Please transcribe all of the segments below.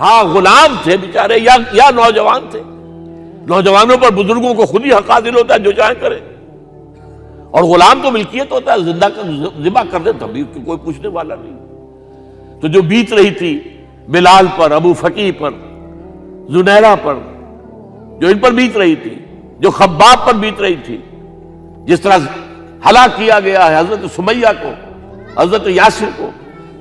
ہاں غلام تھے بیچارے یا نوجوان تھے. نوجوانوں پر بزرگوں کو خود ہی حق حاصل ہوتا ہے، جو چاہے کرے. اور غلام تو ملکیت ہوتا ہے، زندہ ذبح کر دے تبھی کوئی پوچھنے والا نہیں. تو جو بیت رہی تھی بلال پر، ابو فقیہ پر، زنیرہ پر، جو ان پر بیت رہی تھی، جو خباب پر بیت رہی تھی، جس طرح ہلاک کیا گیا ہے حضرت سمیہ کو، حضرت یاسر کو،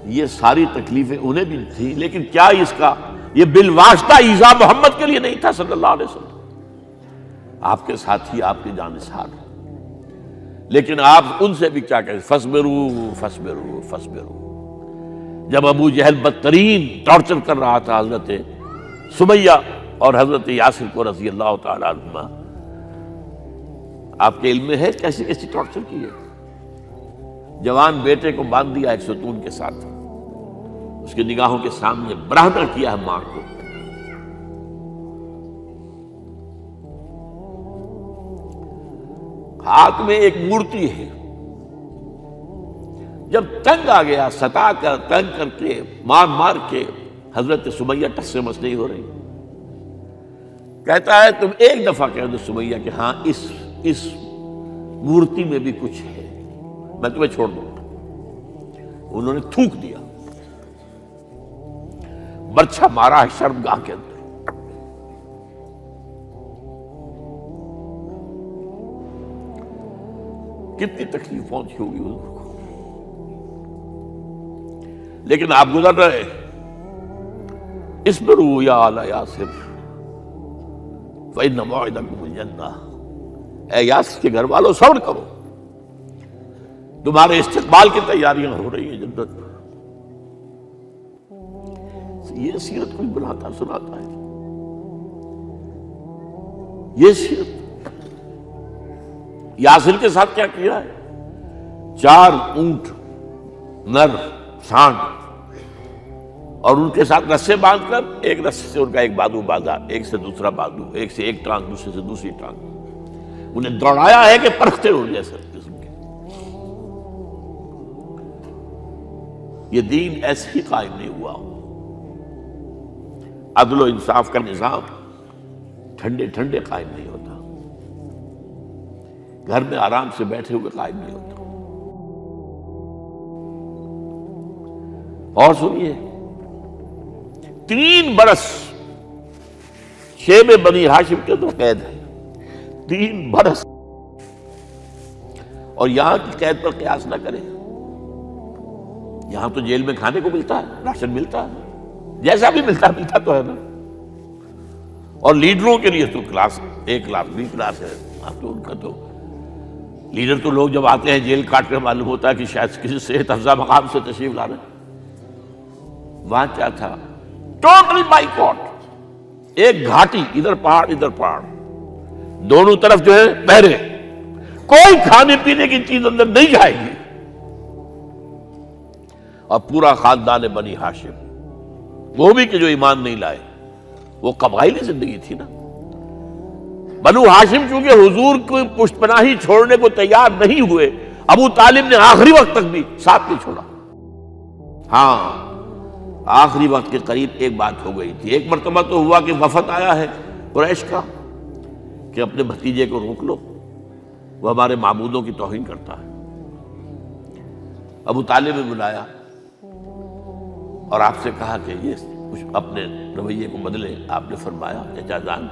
یہ ساری تکلیفیں انہیں بھی تھی. لیکن کیا اس کا یہ بالواسطہ ایذا محمد کے لیے نہیں تھا صلی اللہ علیہ وسلم. آپ کے ساتھی، آپ کے جانثار. لیکن آپ ان سے بھی کیا کہیں، فصبروا فصبروا فصبروا. جب ابو جہل بدترین ٹارچر کر رہا تھا حضرت سمیہ اور حضرت یاسر کو رضی اللہ تعالی عنہما، آپ کے علم میں ہے کیسی کیسی ٹارچر کی ہے. جوان بیٹے کو باندھ دیا ایک ستون کے ساتھ، اس کی نگاہوں کے سامنے برہنہ کیا ہے ماں کو. ہاتھ میں ایک مورتی ہے. جب تنگ آ گیا، ستا کر تنگ کر کے مار مار کے حضرت سمیہ ٹس سے مس نہیں ہو رہی. کہتا ہے تم ایک دفعہ کہہ دو سمیہ کہ ہاں اس مورتی میں بھی کچھ ہے، میں تمہیں چھوڑ دوں گا. انہوں نے تھوک دیا، برچھا مارا ہے شرمگاہ کے اندر. کتنی تکلیف پہنچی ہوگی حضور کو. لیکن آپ گزر رہے. اصبروا یا آل یاسر فإن موعدکم الجنہ. اے یاسر کے گھر والوں صبر کرو، تمہارے استقبال کی تیاریاں ہو رہی ہیں جنت. یہ سیرت کوئی بناتا سناتا ہے، یہ سیرت. یاسر کے ساتھ کیا کیا ہے؟ 4 اونٹ نر سانڈ، اور ان کے ساتھ رسے باندھ کر ایک رسے سے ان کا ایک بازو باندھا، ایک سے دوسرا بازو، ایک سے ایک ٹانگ، دوسرے سے دوسری ٹانگ. انہیں دوڑایا ہے کہ پرکھتے ہو جیسے قسم کے. یہ دین ایسے ہی قائم نہیں ہوا. عدل و انصاف کا نظام ٹھنڈے ٹھنڈے قائم نہیں ہوتا، گھر میں آرام سے بیٹھے ہوئے قائم نہیں ہوتا. اور سنیے، 3 برس شیب بنی ہاشم کے اندر قید ہے. 3 برس. اور یہاں کی قید پر قیاس نہ کریں. یہاں تو جیل میں کھانے کو ملتا ہے، راشن ملتا ہے، جیسا بھی ملتا تو ہے نا. اور لیڈروں کے لیے تو class A class B class ہے. اب تو ان کا تو لیڈر تو لوگ جب آتے ہیں جیل کاٹ کر معلوم ہوتا ہے کہ شاید کسی صحت افزا مقام سے تشریف لا رہے ہیں. وہاں کیا تھا؟ Total boycott. ایک گھاٹی، ادھر پہاڑ ادھر پہاڑ، دونوں طرف جو ہے پہرے. کوئی کھانے پینے کی چیز اندر نہیں جائے گی. اور پورا خاندان بنی ہاشم، وہ بھی کہ جو ایمان نہیں لائے، وہ قبائلی زندگی تھی نا. بنو ہاشم چونکہ حضور کو پشت پناہی چھوڑنے کو تیار نہیں ہوئے، ابو طالب نے آخری وقت تک بھی ساتھ نہیں چھوڑا. ہاں آخری وقت کے قریب ایک بات ہو گئی تھی. ایک مرتبہ تو ہوا کہ وفد آیا ہے قریش کا کہ اپنے بھتیجے کو روک لو، وہ ہمارے معبودوں کی توہین کرتا ہے. ابو طالب نے بلایا اور آپ سے کہا کہ یہ کچھ اپنے رویے کو بدلے. آپ نے فرمایا چچا جان،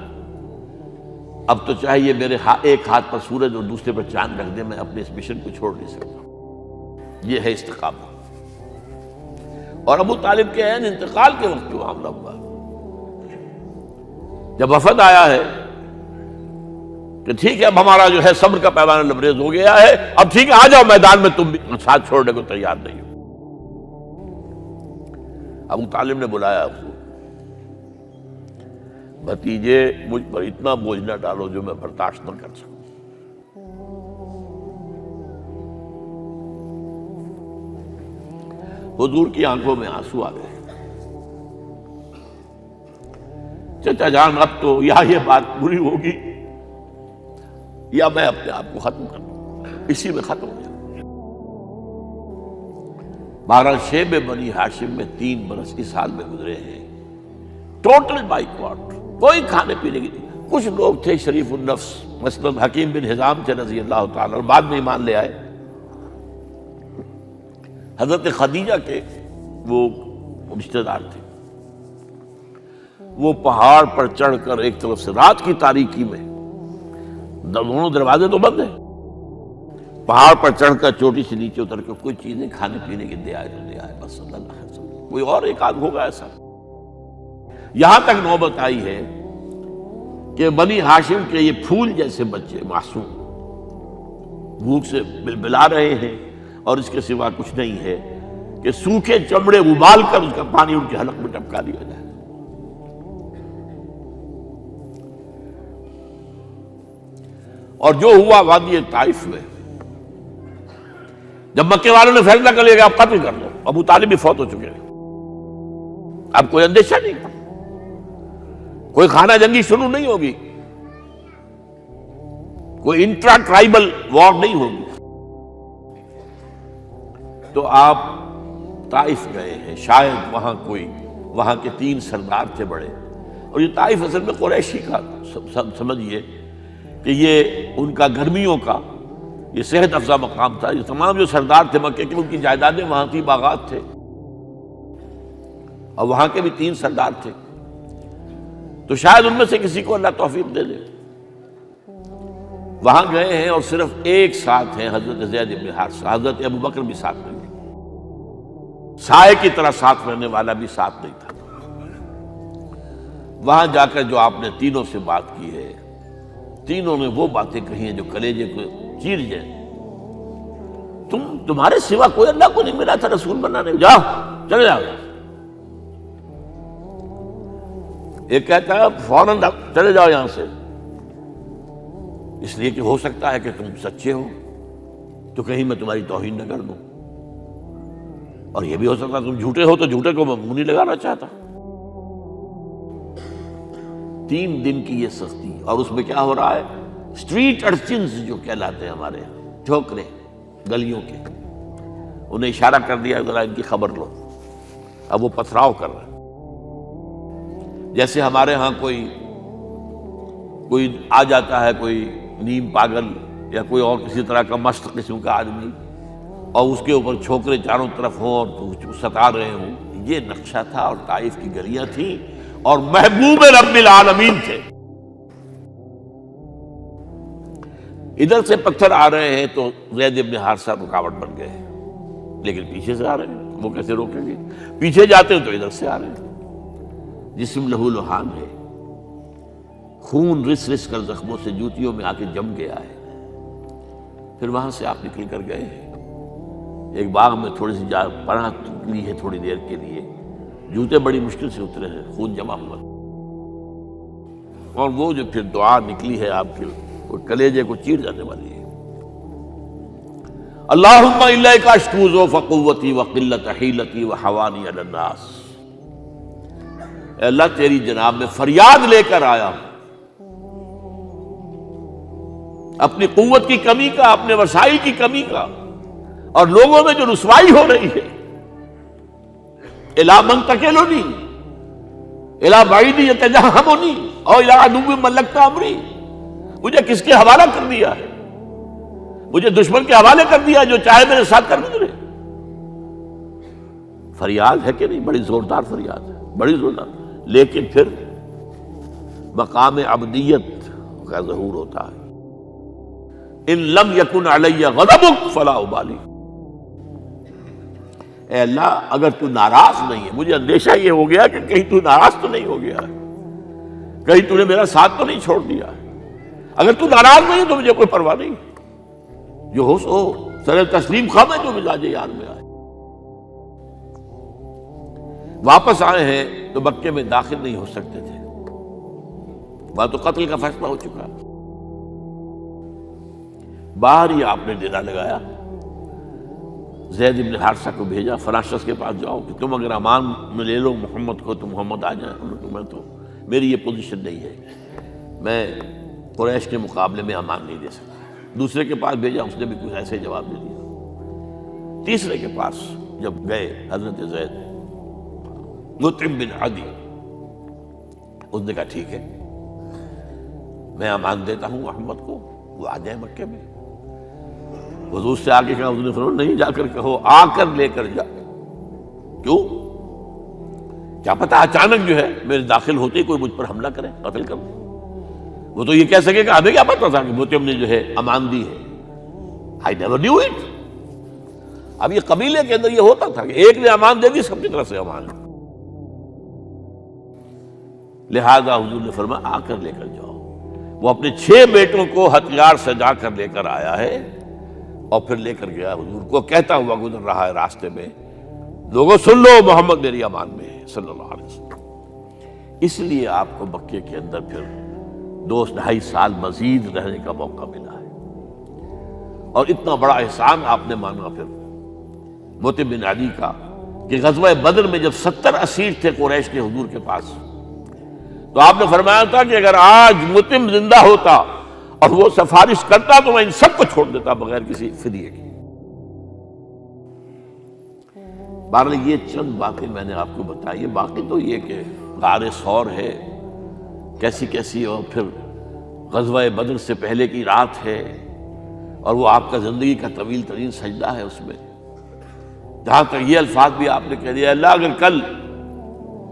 اب تو چاہے یہ میرے ایک ہاتھ پر سورج اور دوسرے پر چاند رکھ دے، میں اپنے اس مشن کو چھوڑ نہیں سکتا. یہ ہے استقامت. اور ابو طالب کے عین انتقال کے وقت جو معاملہ ہوا، جب وفد آیا ہے کہ ٹھیک ہے اب ہمارا جو ہے صبر کا پیمانہ لبریز ہو گیا ہے، اب ٹھیک ہے آ جاؤ میدان میں، تم بھی ساتھ چھوڑنے کو تیار نہیں ہو. ابو طالب نے بلایا اس کو، بھتیجے مجھ پر اتنا بوجھ نہ ڈالو جو میں برداشت نہ کر سکوں. حضور کی آنکھوں میں آنسو آ گئے. چچا جان اب تو یا یہ بات بری ہوگی یا میں اپنے آپ کو ختم کر دوں، اسی میں ختم ہو جائے. بہرحال شیب بنی ہاشم میں 3 برس اس حال میں گزرے ہیں ٹوٹل بائیکاٹ، کوئی کھانے پینے کی نہیں۔ کچھ لوگ تھے شریف النفس، مثلا حکیم بن حزام تھے رضی اللہ تعالیٰ اور بعد میں ایمان لے آئے۔ حضرت خدیجہ کے وہ رشتہ دار تھے، وہ پہاڑ پر چڑھ کر ایک طرف سے رات کی تاریکی میں، دونوں دروازے تو بند ہیں، پہاڑ پر چڑھ کر چوٹی سے نیچے اتر کر کوئی چیزیں کھانے پینے کے دے آئے تو دے آئے، بس صلی اللہ علیہ وسلم۔ کوئی اور ایک آدھ ہوگا ایسا۔ یہاں تک نوبت آئی ہے کہ بنی ہاشم کے یہ پھول جیسے بچے معصوم بھوک سے بلبلا رہے ہیں، اور اس کے سوا کچھ نہیں ہے کہ سوکھے چمڑے ابال کر اس کا پانی ان کے حلق میں ٹپکا دیا جائے۔ اور جو ہوا وادی طائف میں، جب مکے والوں نے فیصلہ کر لیا کہ آپ قتل کر دو، ابو طالب بھی فوت ہو چکے ہیں، اب کوئی اندیشہ نہیں، کوئی خانہ جنگی شروع نہیں ہوگی، کوئی انٹرا ٹرائبل وار نہیں ہوگی، تو آپ طائف گئے ہیں۔ شاید وہاں کے 3 سردار تھے بڑے، اور یہ طائف اصل میں قریشی کا سمجھیے کہ یہ ان کا گرمیوں کا یہ صحت افزا مقام تھا۔ یہ تمام جو سردار تھے مکے کے، ان کی جائیدادیں وہاں تھی، باغات تھے، اور وہاں کے بھی 3 سردار تھے، تو شاید ان میں سے کسی کو اللہ توفیق دے دے۔ وہاں گئے ہیں اور صرف ایک ساتھ ہیں، حضرت زید بن حارثہ، حضرت ابو بکر بھی ساتھ نہیں، سائے کی طرح ساتھ رہنے والا بھی ساتھ نہیں تھا۔ وہاں جا کر جو آپ نے تینوں سے بات کی ہے، تینوں نے وہ باتیں کہی ہیں جو کلیجے کو چیر جائیں۔ تمہارے سوا کوئی اللہ کو نہیں ملا تھا رسول بنانے، جاؤ چلے جاؤ۔ ایک کہتا ہے فوراً چلے جاؤ یہاں سے، اس لیے کہ ہو سکتا ہے کہ تم سچے ہو تو کہیں میں تمہاری توہین نہ کر دوں، اور یہ بھی ہو سکتا ہے تم جھوٹے ہو تو جھوٹے کو میں منہ نہیں لگانا چاہتا۔ 3 دن کی یہ سختی، اور اس میں کیا ہو رہا ہے، اسٹریٹ ارچنز جو کہلاتے ہیں ہمارے یہاں، ٹھوکرے گلیوں کے، انہیں اشارہ کر دیا ذرا ان کی خبر لو، اب وہ پتھراؤ کر رہے ہیں۔ جیسے ہمارے ہاں کوئی آ جاتا ہے، کوئی نیم پاگل یا کوئی اور کسی طرح کا مست قسم کا آدمی، اور اس کے اوپر چھوکرے چاروں طرف ہوں اور ستا رہے ہوں، یہ نقشہ تھا، اور طائف کی گلیاں تھیں، اور محبوب رب العالمین تھے۔ ادھر سے پتھر آ رہے ہیں تو زید بن حارثہ رکاوٹ بن گئے، لیکن پیچھے سے آ رہے ہیں، وہ کیسے روکیں گے؟ پیچھے جاتے ہیں تو ادھر سے آ رہے ہیں۔ جسم لہو لہان ہے، خون رس رس کر زخموں سے جوتیوں میں آ کے جم گیا ہے۔ پھر وہاں سے آپ نکل کر گئے ہیں، ایک باغ میں تھوڑی سی پناہ لی ہے تھوڑی دیر کے لیے، جوتے بڑی مشکل سے اترے ہیں، خون جمع ہوا، اور وہ جو پھر دعا نکلی ہے آپ کی، وہ کلیجے کو چیر جانے والی ہے۔ اللہم الیک اشکو ضعف قوتی وقلت حیلتی وحوانی علی الناس، اے اللہ تیری جناب میں فریاد لے کر آیا ہوں، اپنی قوت کی کمی کا، اپنے وسائل کی کمی کا، اور لوگوں میں جو رسوائی ہو رہی ہے۔ الی من تکلنی الی بعید یتجہمنی او الی عدو ملکت امری، مجھے کس کے حوالہ کر دیا ہے؟ مجھے دشمن کے حوالے کر دیا جو چاہے میرے ساتھ کر گزرے۔ فریاد ہے کہ نہیں؟ بڑی زوردار فریاد ہے، بڑی زوردار، لیکن پھر مقام عبدیت کا ظہور ہوتا ہے۔ ان لم یکن علی غضبک فلا ابالی، اے اللہ اگر تو ناراض نہیں ہے، مجھے اندیشہ یہ ہو گیا کہ کہیں تو ناراض تو نہیں ہو گیا ہے، کہیں تو نے میرا ساتھ تو نہیں چھوڑ دیا ہے۔ اگر تو ناراض نہیں تو مجھے کوئی پرواہ نہیں، جو ہو سو سر تسلیم خم ہے جو مزاج یار میں آئے۔ واپس آئے ہیں تو مکے میں داخل نہیں ہو سکتے تھے، وہاں تو قتل کا فیصلہ ہو چکا۔ باہر ہی آپ نے ڈیرا لگایا، زید بن حارثہ کو بھیجا، فلاں شخص کے پاس جاؤ کہ تم اگر امان میں لے لو محمد کو تو محمد آ جائیں، میں تو میری یہ پوزیشن نہیں ہے، میں قریش کے مقابلے میں امان نہیں دے سکتا۔ دوسرے کے پاس بھیجا، اس نے بھی کچھ ایسے جواب دے دیا۔ تیسرے کے پاس جب گئے حضرت زید، مطعم بن عدی، اس نے کہا ٹھیک ہے، میں امان دیتا ہوں محمد کو، وہ آ جائے مکے میں۔ حضور سے آگے کہا، حضور نے فرمایا نہیں جا کر کہو، آ کر لے کر جا۔ کیوں؟ کیا پتہ اچانک جو ہے میرے داخل ہوتے ہی کوئی مجھ پر حملہ کرے، قتل کر دے۔ وہ تو یہ کہہ سکے کہ ہمیں کیا پتہ تھا کہ موتیم نے جو ہے امان دی ہے، I never knew it۔ اب یہ قبیلے کے اندر یہ ہوتا تھا کہ ایک نے امان دے دی، سب کی طرف سے امان۔ لہذا حضور نے فرمایا آ کر لے کر جاؤ۔ وہ اپنے 6 بیٹوں کو ہتھیار سجا کر لے کر آیا ہے اور پھر لے کر گیا حضور کو، کہتا ہوا گزر رہا ہے راستے میں، لوگوں سن لو محمد میری امان میں ہے صلی اللہ علیہ وسلم۔ اس لیے آپ کو مکے کے اندر پھر 2.5 سال مزید رہنے کا موقع ملا ہے، اور اتنا بڑا احسان آپ نے مانا پھر موتیم بن عدی کا کہ غزوہ بدر میں جب 70 اسیر تھے قریش کے حضور کے پاس، تو آپ نے فرمایا تھا کہ اگر آج موتیم زندہ ہوتا اور وہ سفارش کرتا تو میں ان سب کو چھوڑ دیتا بغیر کسی فدیے کے۔ بہرحال یہ چند باتیں میں نے آپ کو بتائی، باقی تو یہ کہ غار ثور ہے کیسی کیسی، اور پھر غزوہ بدر سے پہلے کی رات ہے، اور وہ آپ کا زندگی کا طویل ترین سجدہ ہے اس میں، جہاں تک یہ الفاظ بھی آپ نے کہہ دیا، اللہ اگر کل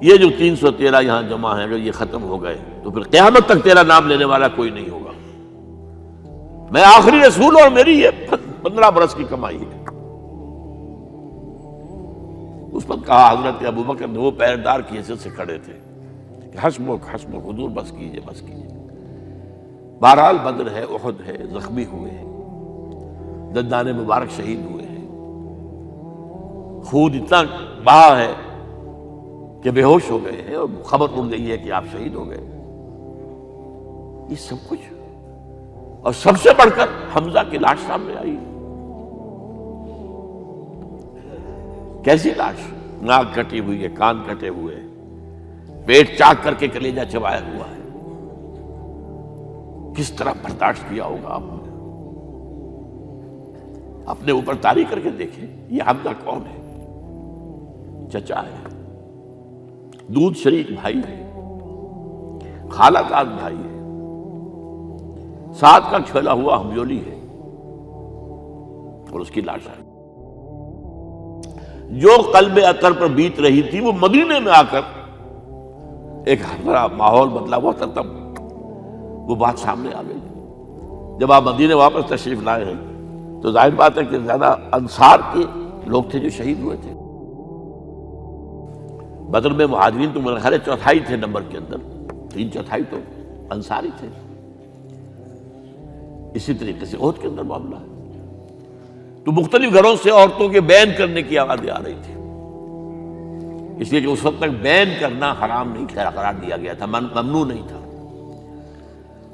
یہ جو 313 یہاں جمع ہیں اگر یہ ختم ہو گئے تو پھر قیامت تک تیرا نام لینے والا کوئی نہیں ہوگا، میں آخری رسول اور میری یہ 15 برس کی کمائی ہے۔ اس پر کہا حضرت ابوبکر نے، وہ پہرےدار کی حیثیت سے کھڑے تھے، کہ حسبک حسبک حضور بس کیجئے بس کیجئے۔ بہرحال بدر ہے، احد ہے، زخمی ہوئے ہیں، دندان مبارک شہید ہوئے ہیں، خون اتنا بہا ہے کہ بے ہوش ہو گئے ہیں، اور خبر اڑ گئی ہے کہ آپ شہید ہو گئے۔ یہ سب کچھ، اور سب سے بڑھ کر حمزہ کی لاش سامنے آئی۔ کیسی لاش؟ ناک کٹی ہوئی ہے، کان کٹے ہوئے ہیں، پیٹ چاک کر کے کلیجہ چبایا ہوا ہے۔ کس طرح برداشت کیا ہوگا آپ نے؟ اپنے اوپر تاری کر کے دیکھیں، یہ حمزہ کون ہے؟ چچا ہے، دودھ شریک بھائی ہے، خالہ زاد بھائی ہے، ساتھ کا کھیلا ہوا ہمجولی ہے، اور اس کی لاش ہے۔ جو قلب اطہر پر بیت رہی تھی وہ مدینے میں آ کر ایک بڑا ماحول بدلا ہوا تھا، تب وہ بات سامنے آ گئی۔ جب آپ مدینے واپس تشریف لائے ہیں تو ظاہر بات ہے کہ زیادہ انصار کے لوگ تھے جو شہید ہوئے تھے۔ بدر میں مہاجرین تو میرے خیال ہے 1/4 تھے نمبر کے اندر، 3/4 تو انصاری تھے۔ اسی طریقے سے احد کے اندر معاملہ ہے، تو مختلف گھروں سے عورتوں کے بین کرنے کی آوازیں آ رہی تھی، اس لیے کہ اس وقت تک بین کرنا حرام نہیں قرار دیا گیا تھا، ممنوع نہیں تھا۔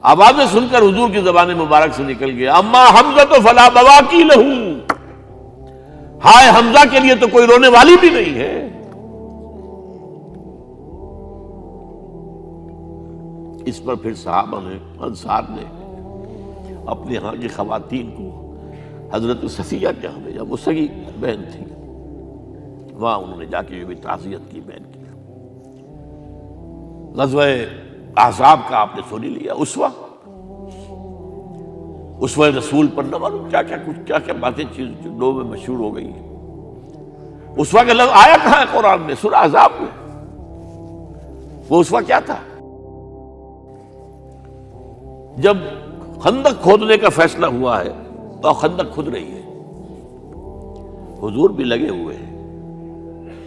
آوازیں سن کر حضور کی زبان مبارک سے نکل گیا، اما حمزہ تو فلا بواکی لہو، ہائے حمزہ کے لیے تو کوئی رونے والی بھی نہیں ہے۔ اس پر پھر صحابہ نے، انصار نے اپنے ہاں کی خواتین کو حضرت صفیہ کے ہاں بھیجا، وہ سگی بہن تھی، وہاں انہوں نے جا کے یہ بھی تعزیت کی بہن کی۔ غزوہ احزاب کا آپ نے سن لیا، اسوہ رسول پر نہ معلوم کیا کیا باتیں چیز لوگوں میں مشہور ہو گئی ہیں۔ اسوہ کا لفظ آیا کہاں ہے قرآن میں؟ سورہ احزاب میں۔ وہ اسوہ کیا تھا؟ جب خندق کھودنے کا فیصلہ ہوا ہے تو خندق کھود رہی ہے، حضور بھی لگے ہوئے ہیں،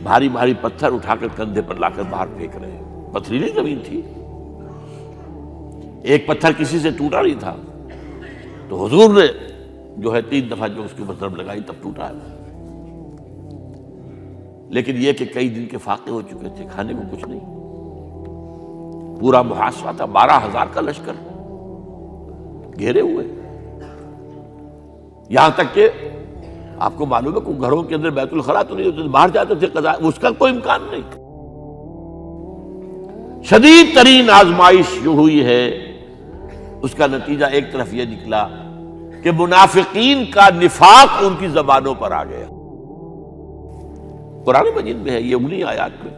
بھاری بھاری پتھر اٹھا کر کندھے پر لا کر باہر پھینک رہے ہیں، پتھریلی زمین تھی، ایک پتھر کسی سے ٹوٹا نہیں تھا، تو حضور نے جو ہے 3 دفعہ جو اس کے اوپر ضرب لگائی تب ٹوٹا ہے۔ لیکن یہ کہ کئی دن کے فاقے ہو چکے تھے، کھانے کو کچھ نہیں، پورا محاصرہ تھا، 12,000 کا لشکر گھیرے ہوئے، یہاں تک کہ آپ کو معلوم ہے کہ گھروں کے اندر بیت الخلا تو نہیں ہوتے، باہر جاتے تھے قضاء، اس کا کوئی امکان نہیں۔ شدید ترین آزمائش جو ہوئی ہے اس کا نتیجہ ایک طرف یہ نکلا کہ منافقین کا نفاق ان کی زبانوں پر آ گیا۔ قرآن مجید میں ہے یہ انہی آیات میں،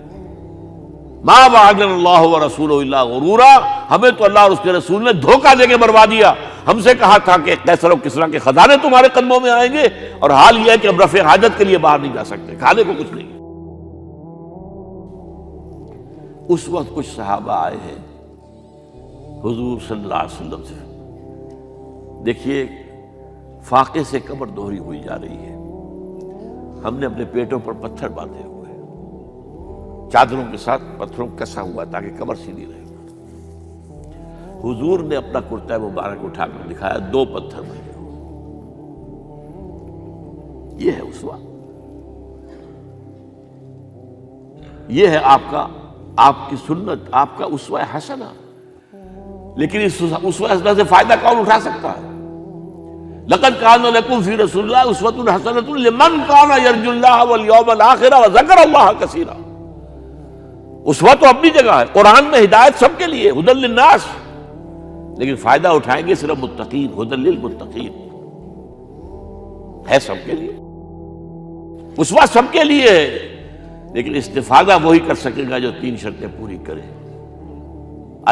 ما وعدنا اللہ ورسولہ الا غرورا، ہمیں تو اللہ اور اس کے رسول نے دھوکہ دے کے مروا دیا۔ ہم سے کہا تھا کہ قیصر و کسریٰ کے خزانے تمہارے قدموں میں آئیں گے، اور حال یہ ہے کہ اب رفع حاجت کے لیے باہر نہیں جا سکتے، کھانے کو کچھ نہیں۔ اس وقت کچھ صحابہ آئے ہیں حضور صلی اللہ علیہ وسلم سے، دیکھیے فاقے سے کمر دوہری ہوئی جا رہی ہے، ہم نے اپنے پیٹوں پر پتھر باندھے ہوئے، چادروں کے ساتھ پتھروں کسا ہوا تاکہ کمر سیدھی رہے۔ حضور نے اپنا کرتا مبارک اٹھا کر دکھایا، 2 پتھر بنے۔ یہ ہے اسوہ، یہ ہے آپ کی سنت، آپ کا اسوہ حسنہ۔ لیکن اس اسوہ حسنہ سے فائدہ کون اٹھا سکتا ہے؟ لقد کان لکم فی رسول اللہ اسوۃ حسنۃ لمن کان یرجو اللہ والیوم الآخر وذکر اللہ کثیرا۔ اسوہ تو اپنی جگہ ہے، قرآن میں ہدایت سب کے لیے، ھدی للناس، لیکن فائدہ اٹھائیں گے صرف متقین، ھدی للمتقین ہے سب کے لیے، اسوہ سب کے لیے ہے، لیکن استفادہ وہی کر سکے گا جو 3 شرطیں پوری کرے: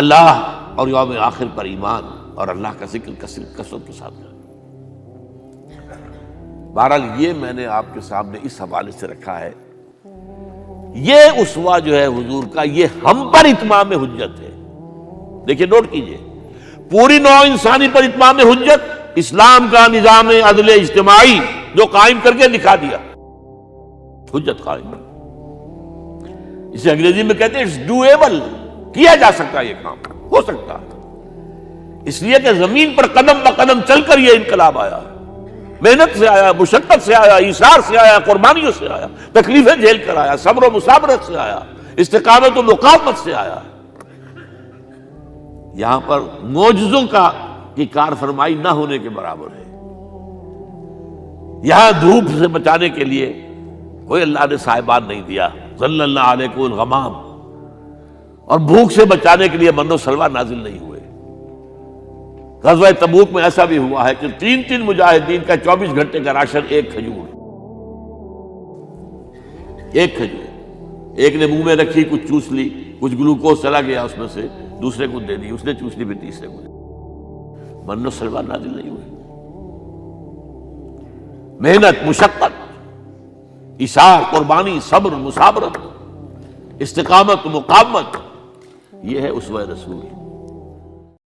اللہ اور یوم آخر پر ایمان، اور اللہ کا ذکر کثرت کے ساتھ کرے۔ بہرحال یہ میں نے آپ کے سامنے اس حوالے سے رکھا ہے، یہ اسوہ جو ہے حضور کا، یہ ہم پر اتمام حجت ہے۔ دیکھیے نوٹ کیجئے، پوری نوع انسانی پر اتمام حجت، اسلام کا نظام عدل اجتماعی جو قائم کر کے دکھا دیا، حجت قائم۔ اسے انگریزی میں کہتے ہیں اٹس ڈویبل، کیا جا سکتا ہے، یہ کام ہو سکتا ہے، اس لیے کہ زمین پر قدم بقدم چل کر یہ انقلاب آیا، محنت سے آیا، مشقت سے آیا، ایثار سے آیا، قربانیوں سے آیا، تکلیفیں جھیل کر آیا، صبر و مصابرت سے آیا، استقامت و مقاومت سے آیا۔ یہاں پر معجزوں کی کار فرمائی نہ ہونے کے برابر ہے۔ یہاں دھوپ سے بچانے کے لیے کوئی اللہ نے صاحبان نہیں دیا، ظل اللہ علیکم الغمام، اور بھوک سے بچانے کے لیے من و سلوہ نازل نہیں ہوئے۔ غزوہ تبوک میں ایسا بھی ہوا ہے کہ 3 مجاہدین کا 24 گھنٹے کا راشن ایک کھجور، ایک نے منہ میں رکھی، کچھ چوس لی، کچھ گلوکوز چلا گیا اس میں سے، دوسرے کو دے دی، اس نے چوس لی، پھر تیسرے کو دے دی۔ من و سلوہ نازل نہیں ہوئے۔ محنت، مشقت، ایثار، قربانی، صبر، مصابرت، استقامت، مقاومت، یہ ہے اسوہ رسول۔